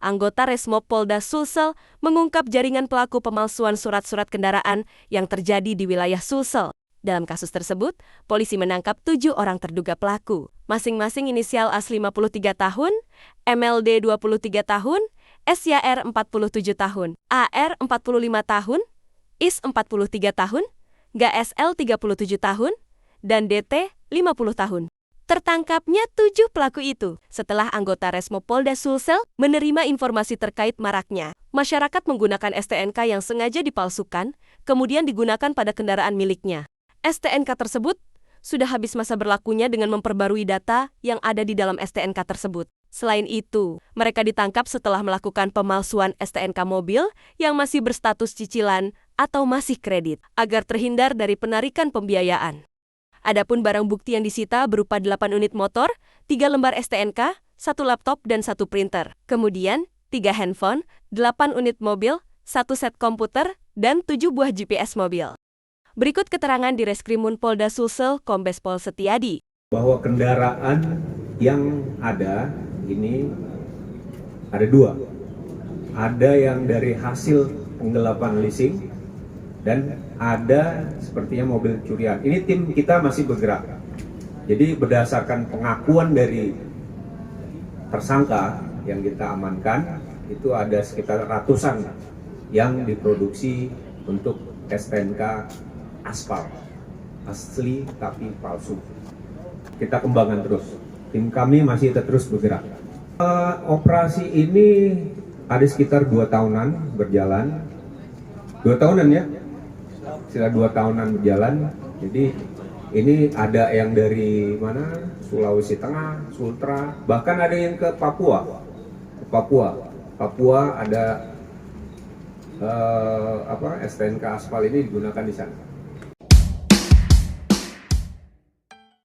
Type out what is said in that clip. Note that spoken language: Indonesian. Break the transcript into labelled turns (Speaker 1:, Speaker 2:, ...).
Speaker 1: Anggota Resmob Polda Sulsel mengungkap jaringan pelaku pemalsuan surat-surat kendaraan yang terjadi di wilayah Sulsel. Dalam kasus tersebut, polisi menangkap 7 orang terduga pelaku. Masing-masing inisial AS 53 tahun, MLD 23 tahun, SYR 47 tahun, AR 45 tahun, IS 43 tahun, GSL 37 tahun, dan DT 50 tahun. Tertangkapnya 7 pelaku itu setelah anggota Resmob Polda Sulsel menerima informasi terkait maraknya masyarakat menggunakan STNK yang sengaja dipalsukan, kemudian digunakan pada kendaraan miliknya. STNK tersebut sudah habis masa berlakunya dengan memperbarui data yang ada di dalam STNK tersebut. Selain itu, mereka ditangkap setelah melakukan pemalsuan STNK mobil yang masih berstatus cicilan atau masih kredit, agar terhindar dari penarikan pembiayaan. Adapun barang bukti yang disita berupa 8 unit motor, 3 lembar STNK, 1 laptop, dan 1 printer. Kemudian, 3 handphone, 8 unit mobil, 1 set komputer, dan 7 buah GPS mobil. Berikut keterangan di Reskrimun Polda Sulsel, Kombes Pol Setiadi.
Speaker 2: Bahwa kendaraan yang ada ini ada 2. Ada yang dari hasil penggelapan leasing, dan ada sepertinya mobil curian. Ini tim kita masih bergerak. Jadi berdasarkan pengakuan dari tersangka yang kita amankan, itu ada sekitar ratusan yang diproduksi untuk STNK aspal. Asli tapi palsu. Kita kembangkan terus. Tim kami masih terus bergerak. Operasi ini ada sekitar 2 tahunan berjalan. 2 tahunan ya? Sekitar 2 tahunan berjalan. Jadi ini ada yang dari mana? Sulawesi Tengah, Sultra, bahkan ada yang ke Papua. Papua ada STNK aspal ini digunakan di sana.